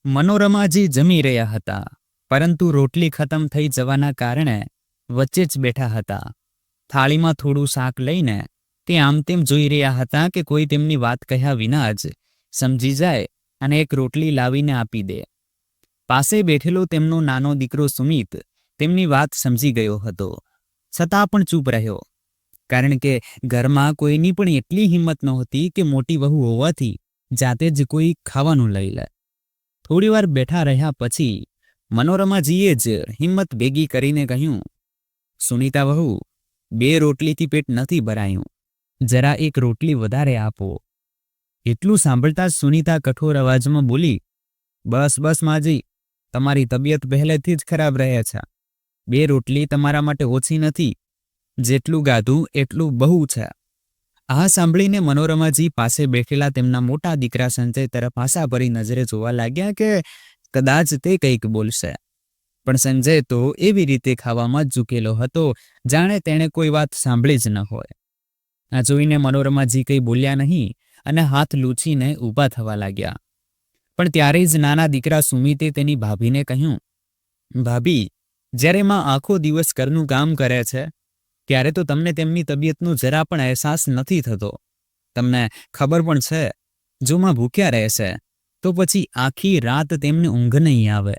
મનોરમાજી જમી રહ્યા હતા, પરંતુ રોટલી ખતમ થઈ જવાના કારણે વચ્ચે જ બેઠા હતા. થાળીમાં થોડું શાક લઈને તે આમ તેમ જોઈ રહ્યા હતા કે કોઈ તેમની વાત કહ્યા વિના જ સમજી જાય અને એક રોટલી લાવીને આપી દે. પાસે બેઠેલો તેમનો નાનો દીકરો સુમિત તેમની વાત સમજી ગયો હતો, છતાં પણ ચૂપ રહ્યો, કારણ કે ઘરમાં કોઈની પણ એટલી હિંમત નહોતી કે મોટી વહુ હોવાથી જાતે જ કોઈ ખાવાનું લઈ લે. થોડીવાર બેઠા રહ્યા પછી મનોરમાજીએ જ હિંમત ભેગી કરીને કહ્યું, સુનીતા વહુ, 2 રોટલીથી પેટ નથી ભરાયું, જરા એક રોટલી વધારે આપો. એટલું સાંભળતા જ સુનીતા કઠોર અવાજમાં બોલી, બસ બસ માજી, તમારી તબિયત પહેલેથી જ ખરાબ રહે છે. 2 રોટલી તમારા માટે ઓછી નથી, જેટલું ગાધું એટલું બહુ છે. આ સાંભળીને મનોરમાજી પાસે બેઠેલા તેમના મોટા દીકરા સંજય તરફ આશા ભરી નજરે જોવા લાગ્યા કે કદાચ તે કંઈક બોલશે, પણ સંજય તો એવી રીતે ખાવામાં જ ઝૂકેલો હતો જાણે તેણે કોઈ વાત સાંભળી જ ન હોય. આ જોઈને મનોરમાજી કંઈ બોલ્યા નહીં અને હાથ લૂછીને ઊભા થવા લાગ્યા. પણ ત્યારે જ નાના દીકરા સુમિતે તેની ભાભીને કહ્યું, ભાભી, જ્યારે માં આખો દિવસ ઘરનું કામ કરે છે ત્યારે તો તમને તેમની તબિયતનો જરા પણ અહેસાસ નથી થતો. તમને ખબર પણ છે, જો માં ભૂખ્યા રહેશે તો પછી આખી રાત તેમને ઊંઘ નહીં આવે,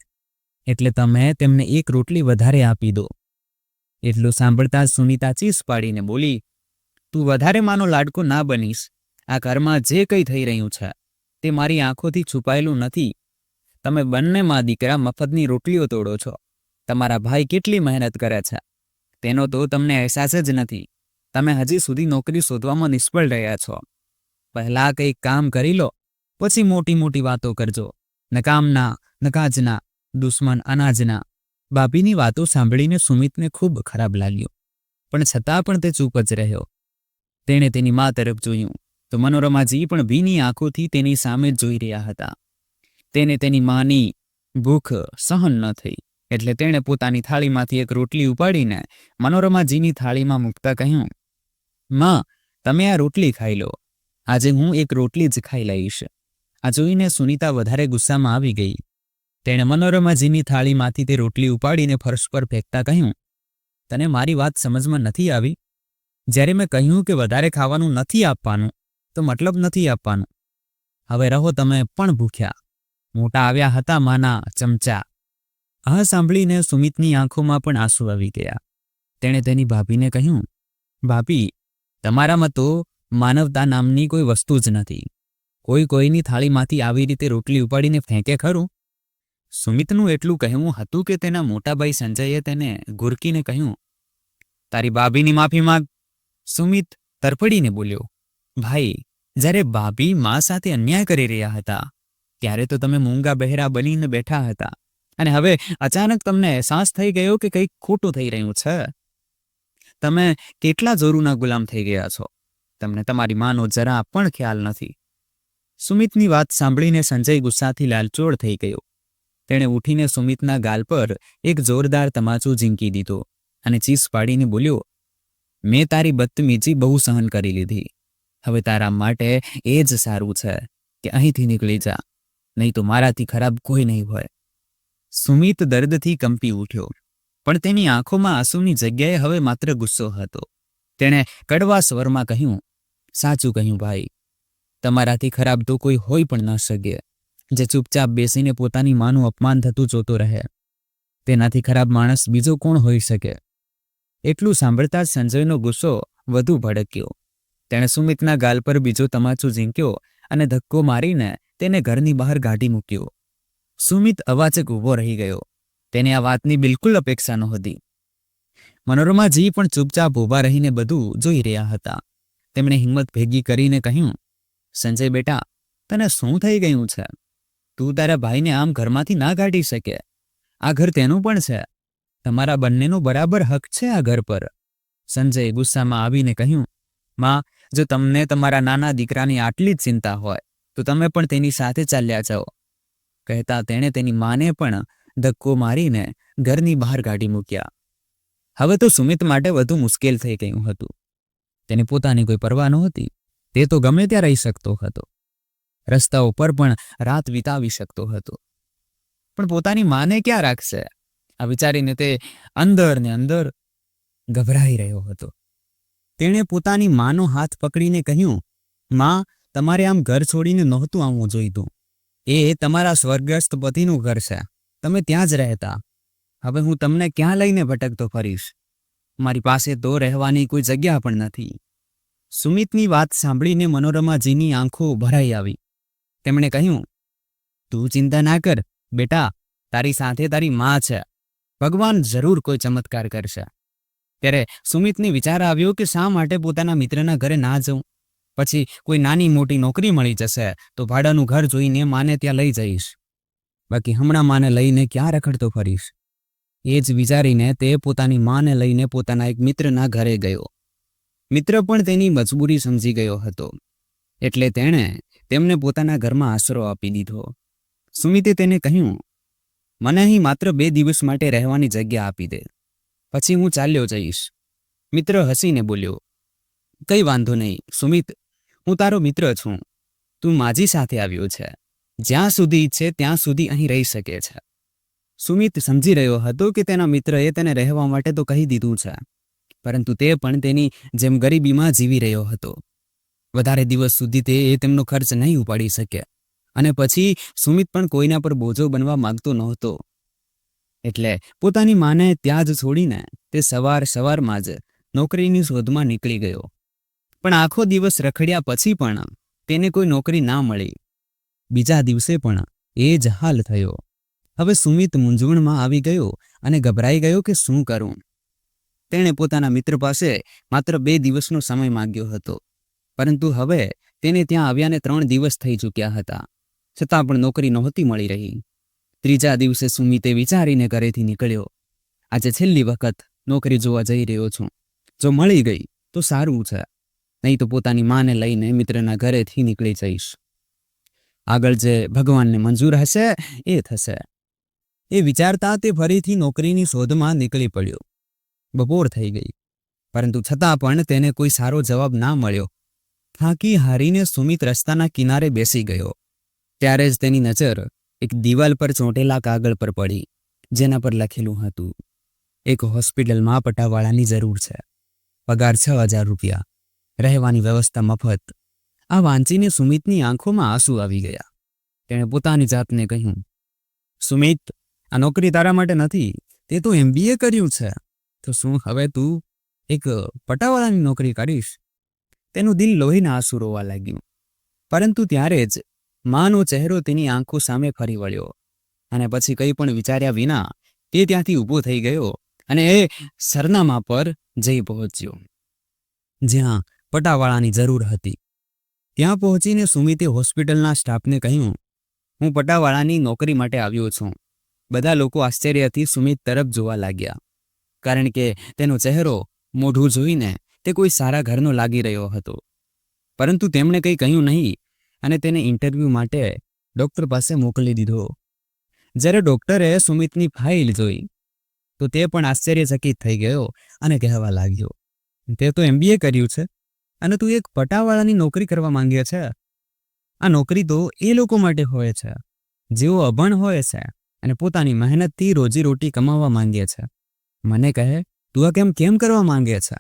એટલે તમે તેમને 1 રોટલી વધારે આપી દો. એટલું સાંભળતા સુનીતા ચીસ પાડીને બોલી, તું વધારે માનો લાડકો ના બનીશ. આ ઘરમાં જે કંઈ થઈ રહ્યું છે તે મારી આંખોથી છુપાયેલું નથી. તમે બંને માં દીકરા મફતની રોટલીઓ તોડો છો. તમારા ભાઈ કેટલી મહેનત કરે છે તેનો તો તમને અહેસાસ જ નથી. તમે હજી સુધી નોકરી શોધવામાં નિષ્ફળ રહ્યા છો. પહેલાં કંઈક કામ કરી લો, પછી મોટી મોટી વાતો કરજો. નકામના, નકાજના, દુશ્મન અનાજના. ભાભીની વાતો સાંભળીને સુમિતને ખૂબ ખરાબ લાગ્યું, પણ છતાં પણ તે ચૂપ જ રહ્યો. તેણે તેની મા તરફ જોયું તો મનોરમાજી પણ ભીની આંખોથી તેની સામે જોઈ રહ્યા હતા. તેને તેની માની ભૂખ સહન ન થઈ, એટલે તેણે પોતાની થાળીમાંથી 1 રોટલી ઉપાડીને મનોરમાજીની થાળીમાં મૂકતા કહ્યું, માં, તમે આ રોટલી ખાઈ લો. આજે હું 1 રોટલી જ ખાઈ લઈશ. આ જોઈને સુનીતા વધારે ગુસ્સામાં આવી ગઈ. તેણે મનોરમાજીની થાળીમાંથી તે રોટલી ઉપાડીને ફર્શ પર ફેંકતા કહ્યું, તને મારી વાત સમજમાં નથી આવી? જ્યારે મેં કહ્યું કે વધારે ખાવાનું નથી આપવાનું તો મતલબ નથી આપવાનું. હવે રહો તમે પણ ભૂખ્યા. મોટા આવ્યા હતા માના ચમચા. આ સાંભળીને સુમિતની આંખોમાં પણ આંસુ આવી ગયા. તેણે તેની ભાભીને કહ્યું, ભાભી, તમારામાં તો માનવતા નામની કોઈ વસ્તુ જ નથી. કોઈ કોઈની થાળીમાંથી આવી રીતે રોટલી ઉપાડીને ફેંકે ખરું? સુમિતનું એટલું કહેવું હતું કે તેના મોટાભાઈ સંજયે તેને ગુરકીને કહ્યું, તારી ભાભીની માફી માંગ. સુમિત તરફડીને બોલ્યો, ભાઈ, જ્યારે ભાભી મા સાથે અન્યાય કરી રહ્યા હતા ત્યારે તો તમે મૂંગા બહેરા બનીને બેઠા હતા, અને હવે અચાનક તમને અહેસાસ થઈ ગયો કે કંઈક ખોટું થઈ રહ્યું છે. તમે કેટલા જોરુના ગુલામ થઈ ગયા છો. તમને તમારી માનો જરા પણ ખ્યાલ નથી. સુમિતની વાત સાંભળીને સંજય ગુસ્સાથી લાલચોળ થઈ ગયો. તેણે ઉઠીને સુમિતના ગાલ પર એક જોરદાર તમાચો ઝીંકી દીધો અને ચીસ પાડીને બોલ્યો, મેં તારી બદતમીજી બહુ સહન કરી લીધી. હવે તારા માટે એ જ સારું છે કે અહીંથી નીકળી જા, નહીં તો મારાથી ખરાબ કોઈ નહીં હોય. સુમિત દર્દથી કંપી ઉઠ્યો, પણ તેની આંખોમાં આંસુની જગ્યાએ હવે માત્ર ગુસ્સો હતો. તેણે કડવા સ્વરમાં કહ્યું, સાચું કહ્યું ભાઈ, તમારાથી ખરાબ તો કોઈ હોઈ પણ ન શકે, જે ચૂપચાપ બેસીને પોતાની માનું અપમાન થતું જોતો રહે. તેનાથી ખરાબ માણસ બીજો કોણ હોઈ શકે? એટલું સાંભળતા જ સંજયનો ગુસ્સો વધુ ભડક્યો. તેણે સુમિતના ગાલ પર બીજો તમાચો ઝીંક્યો અને ધક્કો મારીને તેને ઘરની બહાર કાઢી મૂક્યો. સુમિત અવાચક ઊભો રહી ગયો. તેને આ વાતની બિલકુલ અપેક્ષા નહોતી. મનોરમાજી પણ ચૂપચાપ ઊભા રહીને બધું જોઈ રહ્યા હતા. તેમણે હિંમત ભેગી કરીને કહ્યું, સંજય બેટા, તને શું થઈ ગયું છે? તું તારા ભાઈને આમ ઘરમાંથી ના કાઢી શકે. આ ઘર તેનું પણ છે. તમારા બંનેનો બરાબર હક છે આ ઘર પર. સંજય ગુસ્સામાં આવીને કહ્યું, માં, જો તમને તમારા નાના દીકરાની આટલી જ ચિંતા હોય તો તમે પણ તેની સાથે ચાલ્યા જાઓ. કહેતા તેણે તેની માને પણ ધક્કો મારીને ઘરની બહાર કાઢી મૂક્યા. હવે તો સુમિત માટે વધુ મુશ્કેલ થઈ ગયું હતું. તેને પોતાની કોઈ પરવા નહોતી. તે તો ગમે ત્યાં રહી શકતો હતો. રસ્તાઓ પર પણ રાત વિતાવી શકતો હતો. પણ પોતાની માને ક્યાં રાખશે? આ વિચારીને તે અંદર ને અંદર ગભરાઈ રહ્યો હતો. તેણે પોતાની માનો હાથ પકડીને કહ્યું, માં, તમારે આમ ઘર છોડીને નહોતું આવવું જોઈતું. એ તમારા સ્વર્ગસ્થ પતિનું ઘર છે. તમે ત્યાં જ રહેતા. હવે હું તમને ક્યાં લઈને ભટકતો ફરીશ? મારી પાસે તો રહેવાની કોઈ જગ્યા પણ નથી. સુમિતની વાત સાંભળીને મનોરમાજીની આંખો ભરાઈ આવી. તેમણે કહ્યું, તું ચિંતા ના કર બેટા, તારી સાથે તારી માં છે. ભગવાન જરૂર કોઈ ચમત્કાર કરશે. ત્યારે સુમિતને વિચાર આવ્યો કે શા માટે પોતાના મિત્રના ઘરે ના જઉં. પછી કોઈ નાની મોટી નોકરી મળી જશે તો ભાડાનું ઘર જોઈને માને ત્યાં લઈ જઈશ. બાકી હમણાં માને લઈને ક્યાં રખડતો ફરીશ? એ જ વિચારીને તે પોતાની માને લઈને પોતાના એક મિત્રના ઘરે ગયો. મિત્ર પણ તેની મજબૂરી સમજી ગયો હતો, એટલે તેણે તેમને પોતાના ઘરમાં આશરો આપી દીધો. સુમિતે તેને કહ્યું, મને અહીં માત્ર 2 દિવસ માટે રહેવાની જગ્યા આપી દે, પછી હું ચાલ્યો જઈશ. મિત્ર હસીને બોલ્યો, કંઈ વાંધો નહીં સુમિત, હું તારો મિત્ર છું. તું માજી સાથે આવ્યો છે. જ્યાં સુધી ઈચ્છે ત્યાં સુધી અહીં રહી શકે છે. સુમિત સમજી રહ્યો હતો કે તેના મિત્રએ તેને રહેવા માટે તો કહી દીધું છે, પરંતુ તે પણ તેની જેમ ગરીબીમાં જીવી રહ્યો હતો. વધારે દિવસ સુધી તે તેમનો ખર્ચ નહીં ઉપાડી શકે, અને પછી સુમિત પણ કોઈના પર બોજો બનવા માંગતો નહોતો. એટલે પોતાની માને ત્યાં જ છોડીને તે સવારમાં જ નોકરીની શોધમાં નીકળી ગયો. પણ આખો દિવસ રખડ્યા પછી પણ તેને કોઈ નોકરી ના મળી. બીજા દિવસે પણ એ જ હાલ થયો. હવે સુમિત મૂંઝવણમાં આવી ગયો અને ગભરાઈ ગયો કે શું કરું. તેણે પોતાના મિત્ર પાસે માત્ર 2 દિવસનો સમય માંગ્યો હતો, પરંતુ હવે તેને ત્યાં આવ્યાને 3 દિવસ થઈ ચૂક્યા હતા, છતાં પણ નોકરી નહોતી મળી રહી. ત્રીજા દિવસે સુમિતે વિચારીને ઘરેથી નીકળ્યો, આજે છેલ્લી વખત નોકરી જોવા જઈ રહ્યો છું. જો મળી ગઈ તો સારું છે, નહીં તો પોતાની માને લઈને મિત્રના ઘરેથી નીકળી જઈશ. આગળ જે ભગવાનને મંજૂર હશે એ થશે. એ વિચારતા તે ફરીથી નોકરીની શોધમાં નીકળી પડ્યો. બપોર થઈ ગઈ, પરંતુ છતાં પણ તેને કોઈ સારો જવાબ ના મળ્યો. થાકી હારીને સુમિત રસ્તાના કિનારે બેસી ગયો. ત્યારે જ તેની નજર એક દિવાલ પર ચોંટેલા કાગળ પર પડી, જેના પર લખેલું હતું, એક હોસ્પિટલમાં પટાવાળાની જરૂર છે, પગાર 6,000 રૂપિયા, રહેવાની વ્યવસ્થા મફત. આ વાંચીને સુમિતની આંખોમાં આંસુ આવી ગયા. તેણે પોતાની જાતને કહ્યું, સુમિત, આ નોકરી તારા માટે નથી. તે તો MBA કર્યું છે, તો શું હવે તું એક પટાવાળાની નોકરી કરીશ? તેનું દિલ લોહીના આંસુ રોવા લાગ્યું. પરંતુ ત્યારે જ માનો ચહેરો તેની આંખો સામે ફરી વળ્યો, અને પછી કંઈ પણ વિચાર્યા વિના તે ત્યાંથી ઊભો થઈ ગયો અને એ સરનામા પર જઈ પહોંચ્યો જ્યાં પટાવાળાની જરૂર હતી. ત્યાં પહોંચીને સુમિતે હોસ્પિટલના સ્ટાફને કહ્યું, હું પટાવાળાની નોકરી માટે આવ્યો છું. બધા લોકો આશ્ચર્યથી સુમિત તરફ જોવા લાગ્યા, કારણ કે તેનો ચહેરો, મોઢું જોઈને તે કોઈ સારા ઘરનો લાગી રહ્યો હતો. પરંતુ તેમણે કંઈ કહ્યું નહીં અને તેને ઇન્ટરવ્યૂ માટે ડૉક્ટર પાસે મોકલી દીધો. જ્યારે ડૉક્ટરે સુમિતની ફાઇલ જોઈ તો તે પણ આશ્ચર્યચકિત થઈ ગયો અને કહેવા લાગ્યો, તે તો MBA કર્યું છે અને તું એક પટાવાળાની નોકરી કરવા માંગે છે? આ નોકરી તો એ લોકો માટે હોય છે જેઓ અભણ હોય છે અને પોતાની મહેનતથી રોજીરોટી કમાવા માંગે છે. મને કહે, તું આ કેમ કરવા માંગે છે?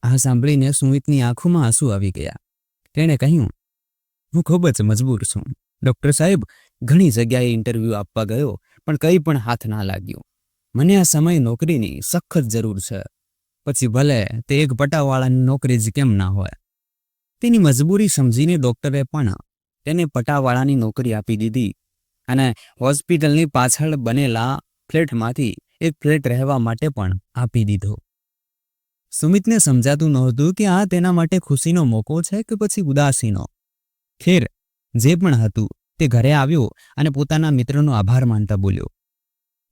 આ સાંભળીને સુમિતની આંખોમાં આંસુ આવી ગયા. તેણે કહ્યું, હું ખૂબ જ મજબૂર છું ડૉક્ટર સાહેબ. ઘણી જગ્યાએ ઇન્ટરવ્યૂ આપવા ગયો, પણ કંઈ પણ હાથ ના લાગ્યું. મને આ સમયે નોકરીની સખત જરૂર છે, પછી ભલે તે એક પટાવાળાની નોકરી જ કેમ ના હોય. તેની મજબૂરી સમજીને ડૉક્ટરે પણ તેને પટાવાળાની નોકરી આપી દીધી અને હોસ્પિટલની પાછળ બનેલા ફ્લેટમાંથી એક ફ્લેટ રહેવા માટે પણ આપી દીધો. સુમિતને સમજાતું નહોતું કે આ તેના માટે ખુશીનો મોકો છે કે પછી ઉદાસીનો. ખેર, જે પણ હતું તે ઘરે આવ્યો અને પોતાના મિત્રનો આભાર માનતા બોલ્યો,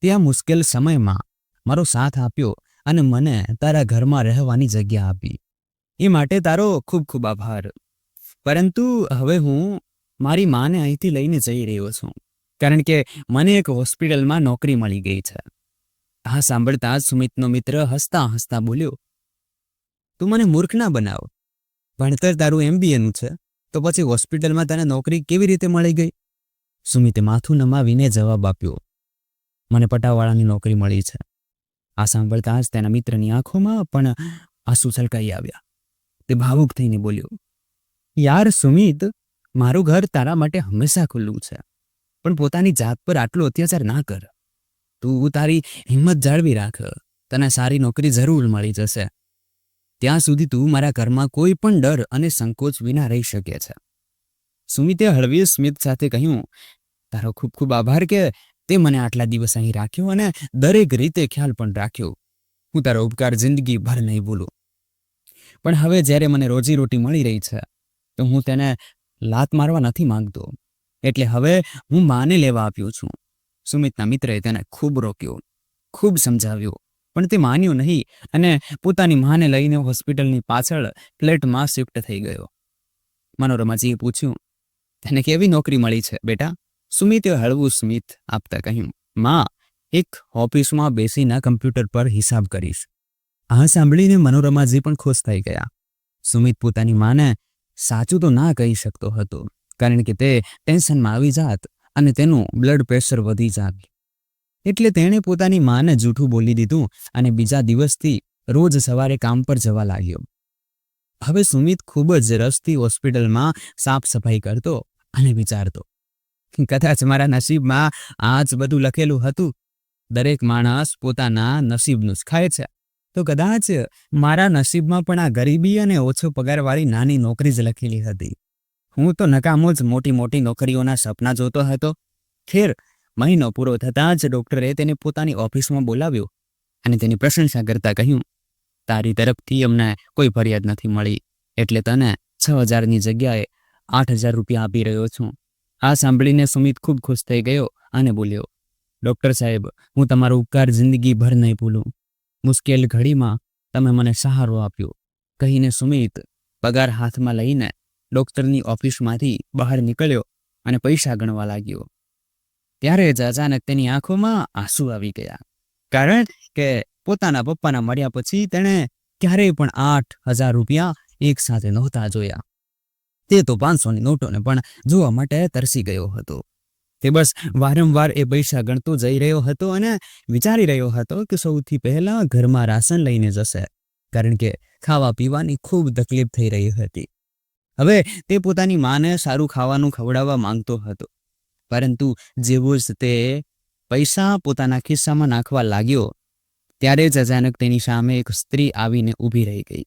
તે આ મુશ્કેલ સમયમાં મારો સાથ આપ્યો અને મને તારા ઘરમાં રહેવાની જગ્યા આપી. એ માટે તારો ખૂબ ખૂબ આભાર. પરંતુ હવે હું મારી માને અહીંથી લઈને જઈ રહ્યો છું, કારણ કે મને એક હોસ્પિટલમાં નોકરી મળી ગઈ છે. આ સાંભળતા જ સુમિતનો મિત્ર હસતા હસતા બોલ્યો, તું મને મૂર્ખ ના બનાવ. ભણતર તારું MBAનું છે, તો પછી હોસ્પિટલમાં તને નોકરી કેવી રીતે મળી ગઈ? સુમિતે માથું નમાવીને જવાબ આપ્યો, મને પટાવાળાની નોકરી મળી છે. આ સાંભળતા જ તેના મિત્રની આંખોમાં પણ આંસુ છલકાઈ આવ્યા. તે ભાવુક થઈને બોલ્યો, યાર સુમિત, મારું ઘર તારા માટે હંમેશા ખુલ્લું છે, પણ પોતાની જાત પર આટલો અત્યાચાર ના કર. તું તારી હિંમત જાળવી રાખ. તને સારી નોકરી જરૂર મળી જશે. ત્યાં સુધી તું મારા ઘરમાં કોઈ પણ ડર અને સંકોચ વિના રહી શકે છે. સુમિતે હળવી સ્મિત સાથે કહ્યું, તારો ખૂબ ખૂબ આભાર કે તે મને આટલા દિવસ અહીં રાખ્યો અને દરેક રીતે ખ્યાલ પણ રાખ્યો. હું તારો ઉપકાર જિંદગીભર નહીં ભૂલું. પણ હવે જ્યારે મને રોજીરોટી મળી રહી છે તો હું તેને લાત મારવા નથી માંગતો. એટલે હવે હું માને લેવા આપ્યો છું. સુમિતના મિત્રએ તેને ખૂબ રોક્યો, ખૂબ સમજાવ્યો, પણ તે માન્યો નહીં અને પોતાની માને લઈને હોસ્પિટલની પાછળ ફ્લેટમાં શિફ્ટ થઈ ગયો. મનોરમાજીએ પૂછ્યું, તેને કેવી નોકરી મળી છે બેટા? સુમિતે હળવું સ્મિત આપતા કહ્યું, માં, એક ઓફિસમાં બેસીને કમ્પ્યુટર પર હિસાબ કરીશ. આ સાંભળીને મનોરમાજી પણ ખુશ થઈ ગયા. સુમિત પોતાની માને સાચું તો ના કહી શકતો હતો, કારણ કે તે ટેન્શનમાં આવી જાત અને તેનું બ્લડ પ્રેશર વધી જાત. એટલે તેણે પોતાની માને જૂઠું બોલી દીધું અને બીજા દિવસથી રોજ સવારે કામ પર જવા લાગ્યો. હવે સુમિત ખૂબ જ રસથી હોસ્પિટલમાં સાફ સફાઈ કરતો અને વિચારતો, કદાચ મારા નસીબમાં આ જ બધું લખેલું હતું. દરેક માણસ પોતાના નસીબનું જ ખાય છે, તો કદાચ મારા નસીબમાં પણ આ ગરીબી અને ઓછો પગારવાળી નાની નોકરી જ લખેલી હતી. હું તો નકામો જ મોટી મોટી નોકરીઓના સપના જોતો હતો. ખેર, મહિનો પૂરો થતાં જ ડૉક્ટરે તેને પોતાની ઓફિસમાં બોલાવ્યો અને તેની પ્રશંસા કરતા કહ્યું, તારી તરફથી અમને કોઈ ફરિયાદ નથી મળી, એટલે તને 6,000ની જગ્યાએ 8,000 રૂપિયા આપી રહ્યો છું. આ સાંભળીને સુમિત ખૂબ ખુશ થઈ ગયો અને બોલ્યો, ડૉક્ટર સાહેબ, હું તમારો ઉપકાર જિંદગીભર નહીં ભૂલું. મુશ્કેલ ઘડીમાં તમે મને સહારો આપ્યો, કહીને સુમિત પગાર હાથમાં લઈને ડૉક્ટરની ઓફિસમાંથી બહાર નીકળ્યો અને પૈસા ગણવા લાગ્યો. ત્યારે જ અચાનક તેની આંખોમાં આંસુ આવી ગયા, કારણ કે પોતાના પપ્પાના મળ્યા પછી તેણે ક્યારેય પણ 8,000 રૂપિયા એક સાથે નહોતા જોયા. તે તો 500ની નોટોને પણ જોવા માટે તરસી ગયો હતો. તે બસ વારંવાર એ પૈસા ગણતો જઈ રહ્યો હતો અને વિચારી રહ્યો હતો કે સૌથી પહેલા ઘરમાં રાશન લઈને જશે, કારણ કે ખાવા પીવાની ખૂબ તકલીફ થઈ રહી હતી. હવે તે પોતાની માને સારું ખાવાનું ખવડાવવા માંગતો હતો, પરંતુ જેવું જ તે પૈસા પોતાના ખિસ્સામાં નાખવા લાગ્યો ત્યારે જ અચાનક તેની સામે એક સ્ત્રી આવીને ઊભી રહી ગઈ.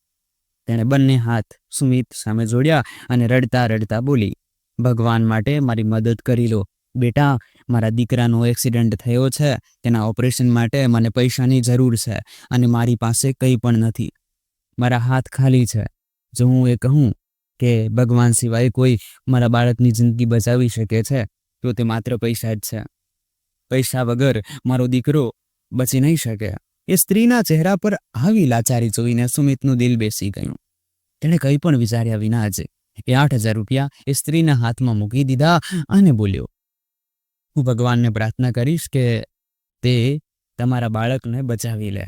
તેણે બંને હાથ સુમિત સામે જોડ્યા અને રડતા રડતા બોલી, ભગવાન માટે મારી મદદ કરી લો. બેટા, મારા દીકરાનો એક્સિડન્ટ થયો છે, તેના ઓપરેશન માટે મને પૈસાની જરૂર છે અને મારી પાસે કંઈ પણ નથી. મારા હાથ ખાલી છે. જો હું એ કહું કે ભગવાન સિવાય કોઈ મારા બાળકની જિંદગી બચાવી શકે છે તો તે માત્ર પૈસા જ છે. પૈસા વગર મારો દીકરો બચી નહીં શકે. એ સ્ત્રીના ચહેરા પર આવી લાચારી જોઈને સુમિતનું દિલ બેસી ગયું. તેણે કંઈ પણ વિચાર્યા વિના જ એ 8,000 રૂપિયા એ સ્ત્રીના હાથમાં મૂકી દીધા અને બોલ્યો, હું ભગવાનને પ્રાર્થના કરીશ કે તે તમારા બાળકને બચાવી લે.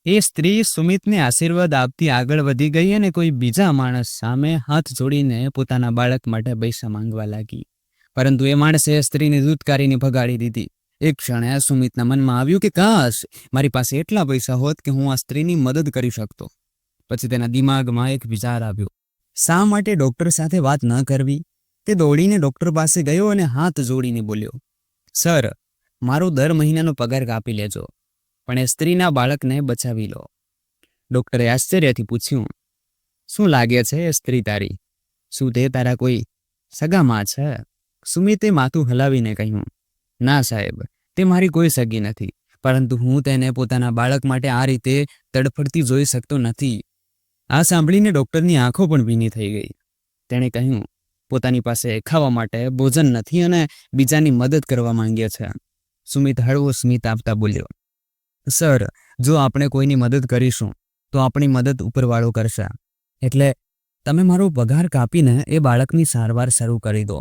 એ સ્ત્રી સુમિતને આશીર્વાદ આપતી આગળ વધી ગઈ અને કોઈ બીજા માણસ સામે હાથ જોડીને પોતાના બાળક માટે પૈસા માંગવા લાગી. પરંતુ એ માણસે સ્ત્રીને ધૂતકારીને ભગાડી દીધી. એક ક્ષણે સુમિતના મનમાં આવ્યું કે કાશ મારી પાસે એટલા પૈસા હોત કે હું આ સ્ત્રીની મદદ કરી શકતો. પછી તેના દિમાગમાં એક વિચાર આવ્યો, શા માટે ડૉક્ટર સાથે વાત ન કરવી? તે દોડીને ડૉક્ટર પાસે ગયો અને હાથ જોડીને બોલ્યો, સર, મારો દર મહિનાનો પગાર કાપી લેજો, પણ એ સ્ત્રીના બાળકને બચાવી લો. ડૉક્ટરે આશ્ચર્યથી પૂછ્યું, શું લાગે છે એ સ્ત્રી તારી? શું તે તારા કોઈ સગામાં છે? સુમિતે માથું હલાવીને કહ્યું, ના સાહેબ, તે મારી કોઈ સગી નથી, પરંતુ હું તેને પોતાના બાળક માટે આ રીતે તડફડતી જોઈ શકતો નથી. આ સાંભળીને ડૉક્ટરની આંખો પણ ભીની થઈ ગઈ. તેણે કહ્યું, પોતાની પાસે ખાવા માટે ભોજન નથી અને બીજાની મદદ કરવા માંગે છે. સુમિત હળવો સ્મિત આપતા બોલ્યો, સર, જો આપણે કોઈની મદદ કરીશું તો આપણી મદદ ઉપરવાળો કરશે. એટલે તમે મારો પગાર કાપીને એ બાળકની સારવાર શરૂ કરી દો.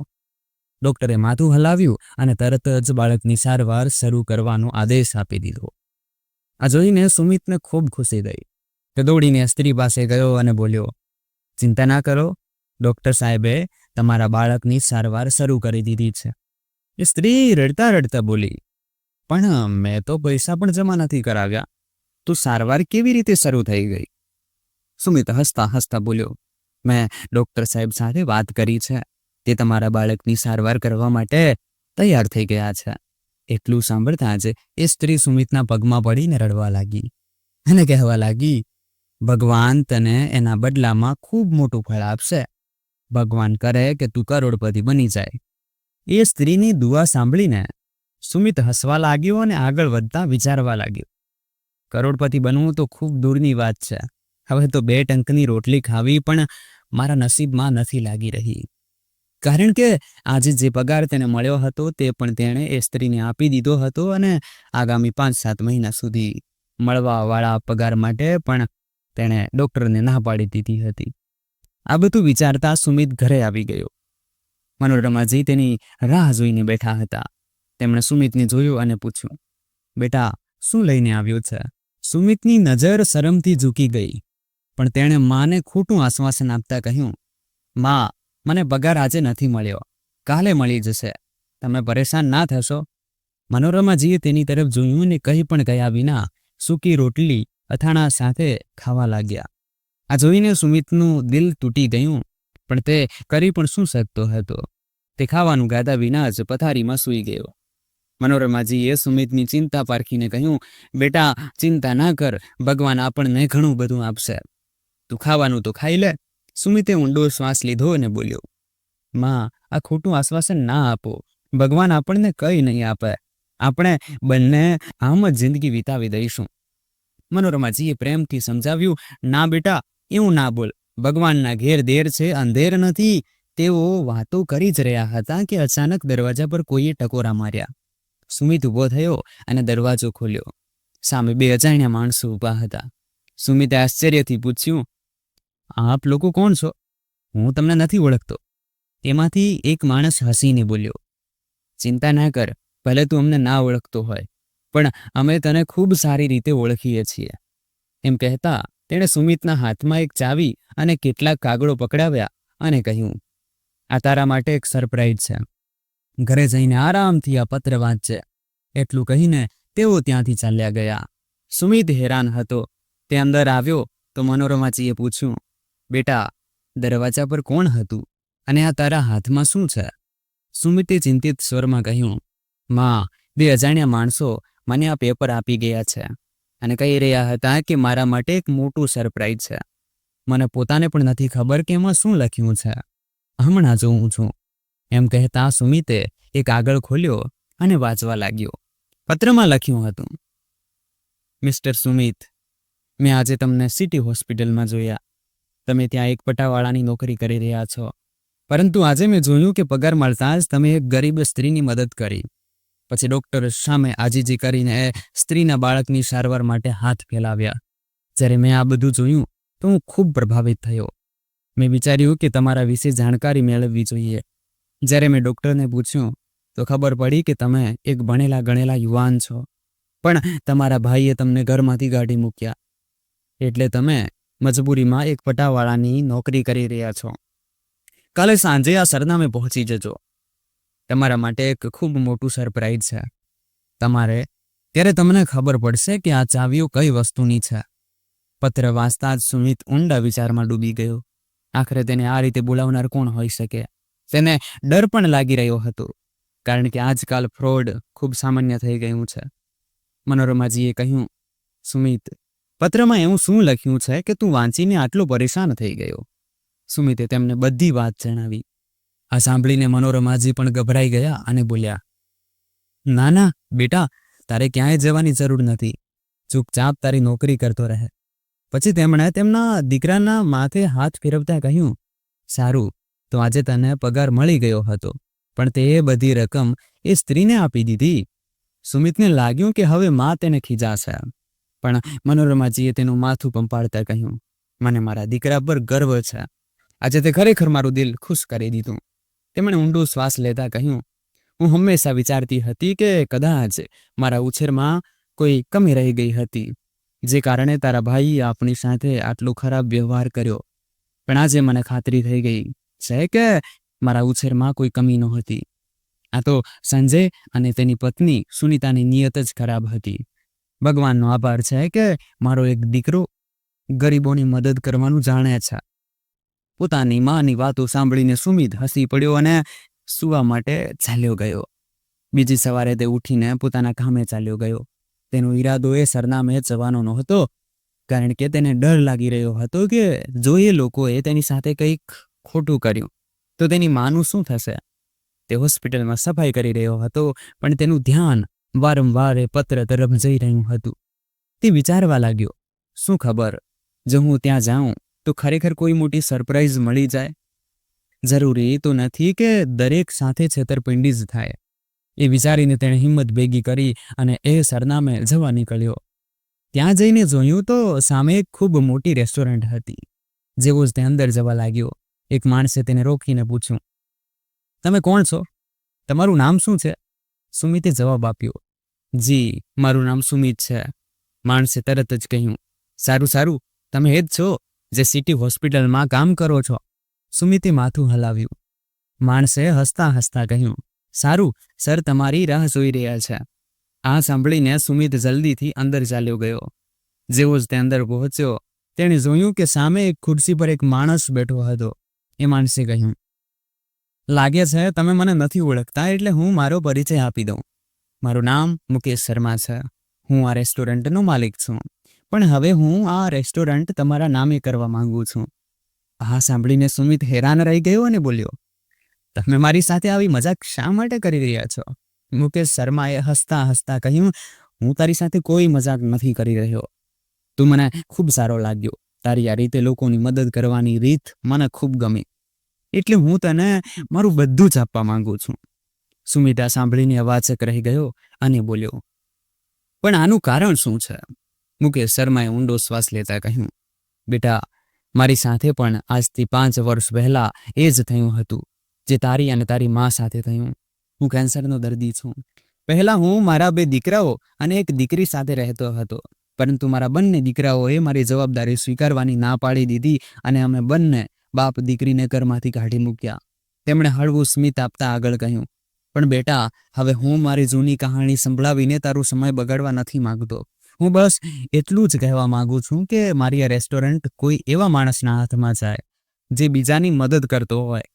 ડૉક્ટરે માથું હલાવ્યું અને તરત જ બાળકની સારવાર શરૂ કરવાનો આદેશ આપી દીધો. આ જોઈને સુમિતને ખૂબ ખુશી થઈ. તે દોડીને સ્ત્રી પાસે ગયો અને બોલ્યો, ચિંતા ના કરો, ડૉક્ટર સાહેબે તમારા બાળકની સારવાર શરૂ કરી દીધી છે. એ સ્ત્રી રડતા રડતા બોલી, પણ મેં તો પૈસા પણ જમા નથી કરાવ્યા. તો સારવાર કેવી રીતે શરૂ થઈ ગઈ? સુમિત હસતા હસતા બોલ્યો, મેં ડોક્ટર સાહેબ સાથે વાત કરી છે. તે તમારા બાળકની સારવાર કરવા માટે તૈયાર થઈ ગયા છે. એટલું સાંભળતા જ એ સ્ત્રી સુમિતના પગમાં પડીને રડવા લાગી અને કહેવા લાગી, ભગવાન તને એના બદલામાં ખૂબ મોટું ફળ આપશે. ભગવાન કરે કે તું કરોડપતિ બની જાય. એ સ્ત્રીની દુઆ સાંભળીને સુમિત હસવા લાગ્યો અને આગળ વધતા વિચારવા લાગ્યો, કરોડપતિ બનવું તો ખૂબ દૂરની વાત છે. હવે તો 2 ટંકની રોટલી ખાવી પણ મારા નસીબમાં નથી લાગી રહી. કારણ કે આજે જે પગાર તેને મળ્યો હતો તે પણ તેણે એ સ્ત્રીને આપી દીધો હતો અને આગામી 5-7 મહિના સુધી મળવાવાળા પગાર માટે પણ તેણે ડૉક્ટરને ના પાડી દીધી હતી. આ બધું વિચારતા સુમિત ઘરે આવી ગયો. મનોરમાજી તેની રાહ જોઈને બેઠા હતા. તેમણે સુમિતને જોયું અને પૂછ્યું, બેટા, શું લઈને આવ્યો છે? સુમિતની નજર શરમથી ઝૂકી ગઈ, પણ તેણે માને ખોટું આશ્વાસન આપતા કહ્યું, માં, મને પગાર આજે નથી મળ્યો, કાલે મળી જશે. તમે પરેશાન ના થશો. મનોરમાજીએ તેની તરફ જોયું અને કંઈ પણ કહ્યા વિના સૂકી રોટલી અથાણા સાથે ખાવા લાગ્યા. આ જોઈને સુમિતનું દિલ તૂટી ગયું, પણ તે કરી પણ શું શકતો હતો? તે ખાવાનું ગાધા વિના જ પથારીમાં સૂઈ ગયો. મનોરમાજીએ સુમિતની ચિંતા પારખીને કહ્યું, બેટા, ચિંતા ના કર, ભગવાન આપણને ઘણું બધું આપશે. તું ખાવાનું તો ખાઈ લે. સુમિતે ઊંડો શ્વાસ લીધો અને બોલ્યો, માં, આ ખોટું આશ્વાસન ના આપો. ભગવાન આપણને કંઈ નહીં આપે. આપણે બંને આમ જ જિંદગી વિતાવી દઈશું. મનોરમાજીએ પ્રેમથી સમજાવ્યું, ના બેટા, એવું ના બોલ. ભગવાનના ઘેર દેર છે, અંધેર નથી. તેઓ વાતો કરી જ રહ્યા હતા કે અચાનક દરવાજા પર કોઈએ ટકોરા માર્યા. સુમિત ઊભો થયો અને દરવાજો ખોલ્યો. સામે 2 અજાણ્યા માણસો ઊભા હતા. સુમિતે આશ્ચર્યથી પૂછ્યું, આપ લોકો કોણ છો? હું તમને નથી ઓળખતો. તેમાંથી એક માણસ હસીને બોલ્યો, ચિંતા ના કર, ભલે તું અમને ના ઓળખતો હોય, પણ અમે તને ખૂબ સારી રીતે ઓળખીએ છીએ. એમ કહેતા તેણે સુમિતના હાથમાં એક ચાવી અને કેટલાક કાગળો પકડાવ્યા અને કહ્યું, આ તારા માટે એક સરપ્રાઈઝ છે. ઘરે જઈને આરામથી આ પત્ર વાંચજે. એટલું કહીને તેઓ ત્યાંથી ચાલ્યા ગયા. સુમિત હેરાન હતો. તે અંદર આવ્યો તો મનોરમાજીએ પૂછ્યું, બેટા, દરવાજા પર કોણ હતું અને આ તારા હાથમાં શું છે? સુમિતે ચિંતિત સ્વરમાં કહ્યું, માં, 2 અજાણ્યા માણસો મને આ પેપર આપી ગયા છે અને કહી રહ્યા હતા કે મારા માટે એક મોટું સરપ્રાઈઝ છે. મને પોતાને પણ નથી ખબર કે એમાં શું લખ્યું છે. હમણાં જોઉં છું. એમ કહેતા સુમિતે એક કાગળ ખોલ્યો અને વાંચવા લાગ્યો. પત્રમાં લખ્યું હતું, મિસ્ટર સુમિત, મેં આજે તમને સિટી હોસ્પિટલમાં જોયા. તમે ત્યાં એક પટાવાળાની નોકરી કરી રહ્યા છો, પરંતુ આજે મેં જોયું કે પગાર મળતા જ તમે એક ગરીબ સ્ત્રીની મદદ કરી. પછી ડૉક્ટર સામે આજીજી કરીને એ સ્ત્રીના બાળકની સારવાર માટે હાથ ફેલાવ્યા. જ્યારે મેં આ બધું જોયું તો હું ખૂબ પ્રભાવિત થયો. મેં વિચાર્યું કે તમારા વિશે જાણકારી મેળવવી જોઈએ. જ્યારે મેં ડૉક્ટરને પૂછ્યું તો ખબર પડી કે તમે એક ભણેલા ગણેલા યુવાન છો, પણ તમારા ભાઈએ તમને ઘરમાંથી કાઢી મૂક્યા. એટલે તમે મજબૂરીમાં એક પટાવાળાની નોકરી કરી રહ્યા છો. કાલે સાંજે આ સરનામે પહોંચી જજો. તમારા માટે એક ખૂબ મોટું સરપ્રાઈઝ છે. ત્યારે તમને ખબર પડશે કે આ ચાવીઓ કઈ વસ્તુની છે. પત્ર વાંચતા જ સુમિત ઊંડા વિચારમાં ડૂબી ગયો. આખરે તેને આ રીતે બોલાવનાર કોણ હોઈ શકે? તેને ડર પણ લાગી રહ્યો હતો, કારણ કે આજકાલ ફ્રોડ ખૂબ સામાન્ય થઈ ગયું છે. મનોરમાજીએ કહ્યું, સુમિત, પત્રમાં એવું શું લખ્યું છે કે તું વાંચીને આટલો પરેશાન થઈ ગયો? સુમિતે તેમને બધી વાત જણાવી. આ સાંભળીને મનોરમાજી પણ ગભરાઈ ગયા અને બોલ્યા, ના ના બેટા, તારે ક્યાંય જવાની જરૂર નથી. ચૂપચાપ તારી નોકરી કરતો રહે. પછી તેમણે તેમના દીકરાના માથે હાથ ફેરવતા કહ્યું, સારું, તો આજે તને પગાર મળી ગયો હતો, પણ તે બધી રકમ એ સ્ત્રીને આપી દીધી. સુમિતને લાગ્યું કે હવે માં તેને ખીજાશે, પણ મનોરમાજીએ તેનું માથું પંપાળતા કહ્યું, મને મારા દીકરા પર ગર્વ છે. આજે તે ખરેખર મારું દિલ ખુશ કરી દીધું. તેમણે ઊંડો શ્વાસ લેતા કહ્યું, હું હંમેશા વિચારતી હતી કે કદાચ મારા ઉછેરમાં કોઈ કમી રહી ગઈ હતી, જે કારણે તારા ભાઈએ આપણી સાથે આટલો ખરાબ વ્યવહાર કર્યો. પણ આજે મને ખાતરી થઈ ગઈ છે કે મારા ઉછેરમાં કોઈ કમી નહોતી. આ તો સંજય અને તેની પત્ની સુનીતાની નિયત જ ખરાબ હતી. ભગવાનનો આભાર છે કે મારો એક દીકરો ગરીબોની મદદ કરવાનું જાણે છે. પોતાની માની વાતો સાંભળીને સુમિત હસી પડ્યો અને સૂવા માટે ચાલ્યો ગયો. બીજી સવારે તે ઉઠીને પોતાના કામે ચાલ્યો ગયો. તેનો ઈરાદો એ સરનામે જવાનો નહોતો, કારણ કે તેને ડર લાગી રહ્યો હતો કે જો એ લોકોએ તેની સાથે કંઈક ખોટું કર્યું તો તેની માનું શું થશે. તે હોસ્પિટલમાં સફાઈ કરી રહ્યો હતો, પણ તેનું ધ્યાન વારંવાર એ પત્ર તરફ જઈ રહ્યું હતું. તે વિચારવા લાગ્યો, શું ખબર જો હું ત્યાં જાઉં તો ખરેખર કોઈ મોટી સરપ્રાઈઝ મળી જાય. જરૂરી તો નથી કે દરેક સાથે છેતરપિંડી જ થાય. એ વિચારીને તેણે હિંમત ભેગી કરી અને એ સરનામે જવા નીકળ્યો. ત્યાં જઈને જોયું તો સામે એક ખૂબ મોટી રેસ્ટોરન્ટ હતી. જેવો જ તે અંદર જવા લાગ્યો, એક માણસે તેને રોકીને પૂછ્યું, તમે કોણ છો? તમારું નામ શું છે? સુમિતે જવાબ આપ્યો, જી મારું નામ સુમિત છે. માણસે તરત જ કહ્યું, સારું સારું, તમે એ જ છો જે સિટી હોસ્પિટલમાં કામ કરો છો? સુમિતે માથું હલાવ્યું. માણસે હસતા હસતા કહ્યું, સારું સર, તમારી રાહ જોઈ રહ્યા છે. આ સાંભળીને સુમિત જલ્દીથી અંદર ચાલ્યો ગયો. જેવો જ તે અંદર પહોંચ્યો, તેણે જોયું કે સામે એક ખુરશી પર એક માણસ બેઠો હતો. એ માણસે કહ્યું, લાગે છે તમે મને નથી ઓળખતા, એટલે હું મારો પરિચય આપી દઉં. મારું નામ મુકેશ શર્મા છે. હું આ રેસ્ટોરન્ટનો માલિક છું, પણ હવે હું આ રેસ્ટોરન્ટ તમારા નામે કરવા માંગુ છું. આ સાંભળીને સુમિત હેરાન રહી ગયો અને બોલ્યો, તમે મારી સાથે આવી મજાક શા માટે કરી રહ્યા છો? મુકેશ શર્માએ હસતા હસતા કહ્યું, હું તારી સાથે કોઈ મજાક નથી કરી રહ્યો. તું મને ખૂબ સારો લાગ્યો. તારી આ રીતે લોકોની મદદ કરવાની રીત મને ખૂબ ગમી, એટલે હું તને મારું બધું જ આપવા માંગુ છું. સુમિતા સાંભળીને અવાચક રહી ગયો અને બોલ્યો, પણ આનું કારણ શું છે? મુકેશ શર્માએ ઊંડો શ્વાસ લેતા કહ્યું, બેટા, મારી સાથે પણ આજથી 5 વર્ષ પહેલા એ જ થયું હતું જે તારી અને તારી મા સાથે થયું. હું કેન્સરનો દર્દી છું. પહેલા હું મારા 2 દીકરાઓ અને એક દીકરી સાથે રહેતો હતો, પરંતુ મારા બંને દીકરાઓએ મારી જવાબદારી સ્વીકારવાની ના પાડી દીધી અને અમે બંને બાપ દીકરીને ઘરમાંથી કાઢી મૂક્યા. તેમણે હળવું સ્મિત આપતા આગળ કહ્યું, પણ બેટા, હવે હું મારી જૂની કહાણી સંભળાવીને તારો સમય બગાડવા નથી માંગતો. હું બસ એટલું જ કહેવા માંગુ છું કે મારી આ રેસ્ટોરન્ટ કોઈ એવા માણસના હાથમાં જાય જે બીજાની મદદ કરતો હોય.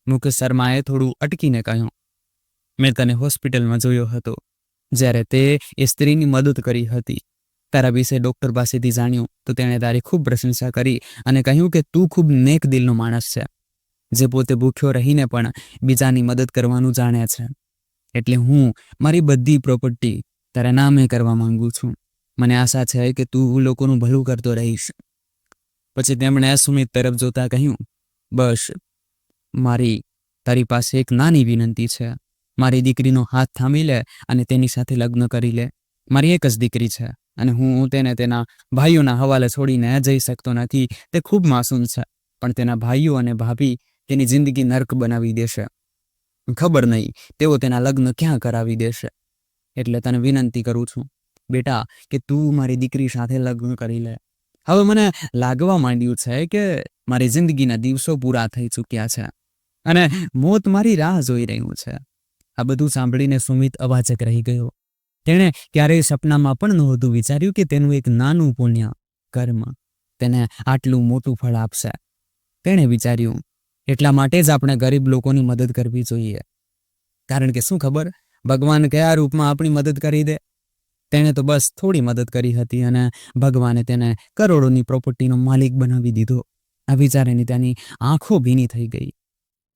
મુકેશ શર્માએ થોડું અટકીને કહ્યું, મેં તને હોસ્પિટલમાં જોયો હતો જ્યારે તે એ સ્ત્રીની મદદ કરી હતી. તારા વિશે ડૉક્ટર પાસેથી જાણ્યું તો તેણે તારી ખૂબ પ્રશંસા કરી અને કહ્યું કે તું ખૂબ નેક દિલનો માણસ છે, જે પોતે ભૂખ્યો રહીને પણ બીજાની મદદ કરવાનું જાણે છે. એટલે હું મારી બધી પ્રોપર્ટી તારા નામે કરવા માંગુ છું. મને આશા છે કે તું લોકોનું ભલું કરતો રહીશ. પછી તેમણે સુમિત તરફ જોતા કહ્યું, બસ મારી તારી પાસે એક નાની વિનંતી છે. મારી દીકરીનો હાથ થામી લે અને તેની સાથે લગ્ન કરી લે. મારી એક જ દીકરી છે અને હું તેને તેના ભાઈઓના હવાલે છોડીને જઈ શકતો નથી. તે ખૂબ માસૂમ છે, પણ તેના ભાઈઓ અને ભાભી તેની જિંદગી નર્ક બનાવી દેશે. ખબર નહીં તેઓ તેના લગ્ન ક્યાં કરાવી દેશે. એટલે તને વિનંતી કરું છું બેટા કે તું મારી દીકરી સાથે લગ્ન કરી લે. હવે મને લાગવા માંડ્યું છે કે મારી જિંદગીના દિવસો પૂરા થઈ ચૂક્યા છે અને મોત મારી રાહ જોઈ રહ્યું છે. આ બધું સાંભળીને સુમિત અવાચક રહી ગયો. તેણે ક્યારેય સપનામાં પણ નહોતું વિચાર્યું કે તેનું એક નાનું પુણ્ય કર્મ તેને આટલું મોટું ફળ આપશે. તેણે વિચાર્યું, એટલા માટે જ આપણે ગરીબ લોકોની મદદ કરવી જોઈએ, કારણ કે શું ખબર ભગવાન કયા રૂપમાં આપણી મદદ કરી દે. તેણે તો બસ થોડી મદદ કરી હતી અને ભગવાને તેને કરોડોની પ્રોપર્ટીનો માલિક બનાવી દીધો. આ વિચારીને તેની આંખો ભીની થઈ ગઈ.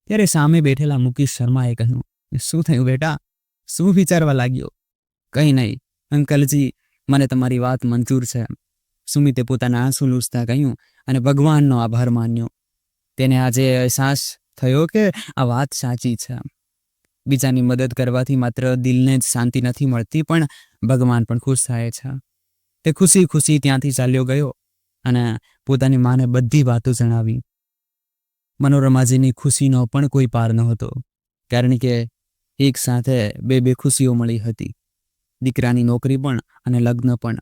ત્યારે સામે બેઠેલા મુકેશ શર્માએ કહ્યું, શું થયું બેટા? શું વિચારવા લાગ્યો? કંઈ નહીં અંકલજી, મને તમારી વાત મંજૂર છે. સુમિતે પોતાના આંસુ લૂછતા કહ્યું અને ભગવાનનો આભાર માન્યો. તેને આજે અહેસાસ થયો કે આ વાત સાચી છે. બીજાની મદદ કરવાથી માત્ર દિલને જ શાંતિ નથી મળતી, પણ ભગવાન પણ ખુશ થાય છે. તે ખુશી ખુશી ત્યાંથી ચાલ્યો ગયો અને પોતાની માને બધી વાતો જણાવી. મનોરમાજીની ખુશીનો પણ કોઈ પાર નહોતો, કારણ કે એક સાથે બે ખુશીઓ મળી હતી, દીકરાની નોકરી પણ અને લગ્ન પણ.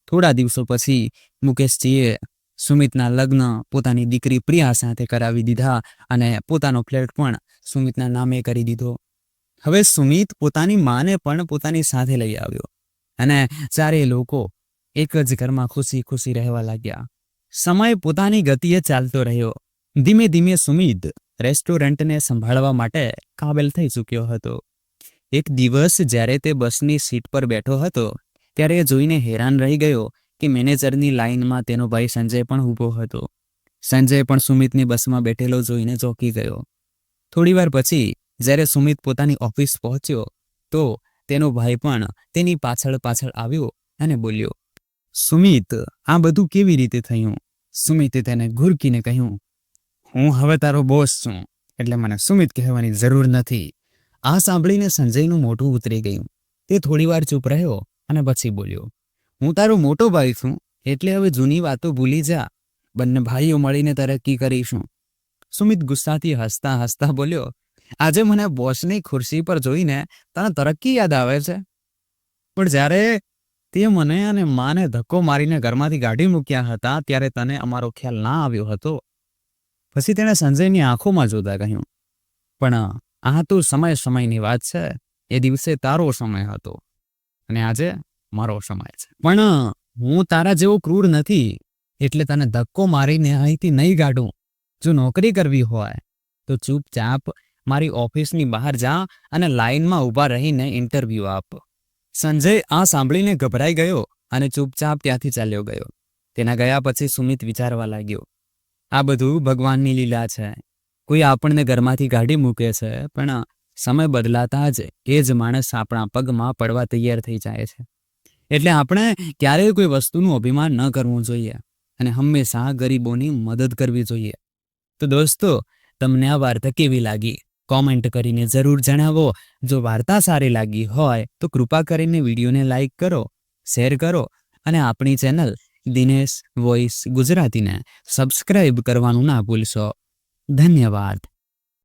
થોડા દિવસો પછી મુકેશજીએ સુમિતના લગ્ન પોતાની દીકરી પ્રિયા સાથે કરાવી દીધા અને પોતાનો ફ્લેટ પણ સુમિતના નામે કરી દીધો. હવે સુમિત પોતાની માને પણ પોતાની સાથે લઈ આવ્યો અને ચારેય લોકો એક જ ઘરમાં ખુશી ખુશી રહેવા લાગ્યા. સમય પોતાની ગતિએ ચાલતો રહ્યો. ધીમે ધીમે સુમિત રેસ્ટોરન્ટને સંભાળવા માટે કાબેલ થઈ ચૂક્યો હતો. એક દિવસ જ્યારે તે બસની સીટ પર બેઠો હતો ત્યારે એ જોઈને હેરાન રહી ગયો કે મેનેજરની લાઇનમાં તેનો ભાઈ સંજય પણ ઊભો હતો. સંજય પણ સુમિતની બસમાં બેઠેલો જોઈને ચોંકી ગયો. થોડીવાર પછી જ્યારે સુમિત પોતાની ઓફિસ પહોંચ્યો તો તેનો ભાઈ પણ તેની પાછળ પાછળ આવ્યો અને બોલ્યો, સુમિત, આ બધું કેવી રીતે થયું? સુમિતે તેને ઘુરકીને કહ્યું, હું હવે તારો બોસ છું એટલે મને સુમિત કહેવાની જરૂર નથી. આ સાંભળીને સંજયનું મોઢું ઉતરી ગયું. તે થોડીવાર ચૂપ રહ્યો અને પછી બોલ્યો, હું તારો મોટો ભાઈ છું એટલે હવે જૂની વાતો ભૂલી જા. બંને ભાઈઓ મળીને તરક્કી કરીશું. સુમિત ગુસ્સાથી હસતા હસતા બોલ્યો, આજે મને બોસની ખુરશી પર જોઈને તને તરક્કી યાદ આવે છે? પણ જ્યારે તે મને અને માને ધક્કો મારીને ઘરમાંથી કાઢી મૂક્યા હતા ત્યારે તને અમારો ખ્યાલ ના આવ્યો હતો. પછી તેણે સંજયની આંખોમાં જોતા કહ્યું, પણ આ તો સમયની વાત છે. એ દિવસે તારો સમય હતો અને આજે મારો સમય છે. પણ હું તારા જેવો ક્રૂર નથી એટલે તને ધક્કો મારીને અહીંથી નહીં કાઢું. જો નોકરી કરવી હોય તો ચૂપચાપ મારી ઓફિસની બહાર જા અને લાઇનમાં ઊભા રહીને ઇન્ટરવ્યૂ આપ. સંજય આ સાંભળીને ગભરાઈ ગયો અને ચૂપચાપ ત્યાંથી ચાલ્યો ગયો. તેના ગયા પછી સુમિત વિચારવા લાગ્યો, આ બધું ભગવાનની લીલા છે. કોઈ આપણને ઘરમાંથી કાઢી મૂકે છે પણ સમય બદલાતા જ એ જ માણસ આપણા પગમાં પડવા તૈયાર થઈ જાય છે. એટલે આપણે ક્યારેય કોઈ વસ્તુનું અભિમાન ન કરવું જોઈએ અને હંમેશા ગરીબોની મદદ કરવી જોઈએ. તો દોસ્તો, તમને આ વાર્તા કેવી લાગી? કોમેન્ટ કરીને જરૂર જણાવો. જો વાર્તા સારી લાગી હોય તો કૃપા કરીને વિડીયોને લાઈક કરો, શેર કરો અને આપણી ચેનલ દિનેશ વોઇસ ગુજરાતીને સબસ્ક્રાઇબ કરવાનું ના ભૂલશો. ધન્યવાદ.